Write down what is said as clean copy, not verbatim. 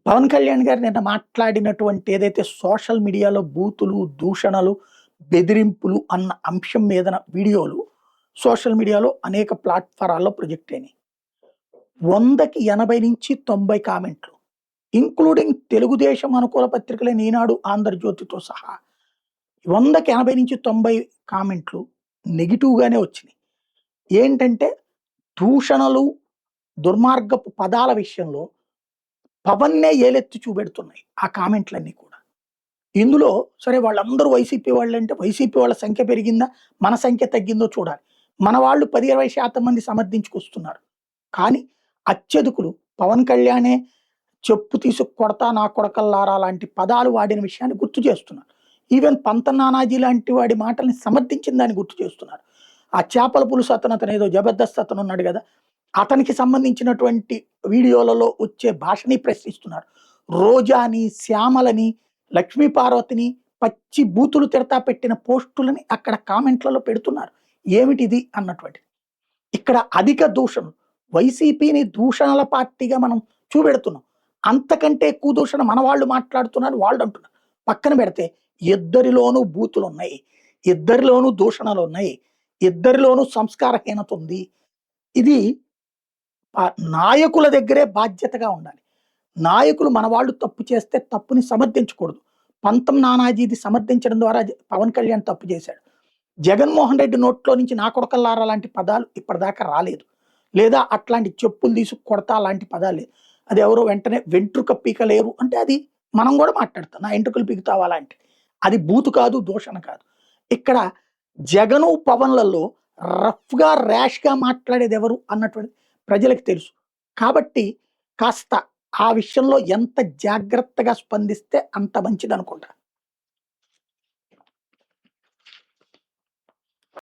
పవన్ కళ్యాణ్ గారు నిన్న మాట్లాడినటువంటి ఏదైతే సోషల్ మీడియాలో బూతులు, దూషణలు, బెదిరింపులు అన్న అంశం మీదన వీడియోలు సోషల్ మీడియాలో అనేక ప్లాట్‌ఫారాల్లో ప్రొజెక్ట్ అయినాయి. 100కి 80-90 కామెంట్లు. ఇంక్లూడింగ్ తెలుగుదేశం అనుకూల పత్రికలైన ఈనాడు, ఆంధ్రజ్యోతితో సహా 100కి 80-90 కామెంట్లు నెగెటివ్‌గానే వచ్చినాయి. ఏంటంటే దూషణలు, దుర్మార్గపు పదాల విషయంలో పవన్నే ఏలెత్తి చూపెడుతున్నాయి ఆ కామెంట్‌లన్నీ కూడా. ఇందులో సరే వాళ్ళందరూ వైసీపీ వాళ్ళంటే వైసీపీ వాళ్ళ సంఖ్య పెరిగిందా? మన సంఖ్య తగ్గిందో చూడాలి. మన వాళ్ళు 10, 20% మంది సమర్థించుకొస్తున్నారు. కానీ అత్యధికులు పవన్ కళ్యాణే చెప్పు తీసుకు కొడతా నా కొడకల్లారా లాంటి పదాలు వాడిన విషయాన్ని గుర్తు చేస్తున్నారు. ఈవెన్ పంత నానాజీ లాంటి వాడి మాటల్ని సమర్థించిన దాన్ని గుర్తు చేస్తున్నారు. ఆ చేపల పులుసు అతనేదో జబర్దస్త్ అతనున్నాడు గదా! అతనికి సంబంధించినటువంటి వీడియోలలో వచ్చే భాషని ప్రశ్నిస్తున్నారు. రోజాని, శ్యామలని, లక్ష్మీ పార్వతిని పచ్చి బూతులు తిడతా పెట్టిన పోస్టులని అక్కడ కామెంట్‌లలో పెడుతున్నారు. ఏమిటిది అన్నటువంటిది. ఇక్కడ అధిక దూషణ వైసీపీని దూషణల పార్టీగా మనం చూపెడుతున్నాం. అంతకంటే ఎక్కువ దూషణ మన వాళ్ళు మాట్లాడుతున్నారు, వాళ్ళు అంటున్నారు. పక్కన పెడితే ఇద్దరిలోనూ బూతులున్నాయి. ఇద్దరిలోనూ దూషణలున్నాయి. ఇద్దరిలోనూ సంస్కారహీనత ఉంది. ఇది నాయకుల దగ్గరే బాధ్యతగా ఉండాలి. నాయకులు మన వాళ్ళు తప్పు చేస్తే తప్పుని సమర్థించకూడదు. పంతం నానాజీది సమర్థించడం ద్వారా పవన్ కళ్యాణ్ తప్పు చేశాడు. జగన్మోహన్ రెడ్డి నోట్లో నుంచి నా కొడకల్లారా లాంటి పదాలు ఇప్పటిదాకా రాలేదు. లేదా అట్లాంటి చెప్పులు తీసుకు కొడతా లాంటి పదాలు లేదు. అది ఎవరో వెంటనే వెంట్రుక పీకలేరు అంటే అది మనం కూడా మాట్లాడతాం. నా ఎంట్రుకలు పీకుతావా లాంటి. అది బూతు కాదు, దూషణ కాదు. ఇక్కడ జగను, పవన్‌లలో రఫ్‌గా, ర్యాష్‌గా మాట్లాడేది ఎవరు అన్నటువంటిది ప్రజలకు తెలుసు. కాబట్టి కాస్త ఆ విషయంలో ఎంత జాగ్రత్తగా స్పందిస్తే అంత మంచిదనుకుంటా.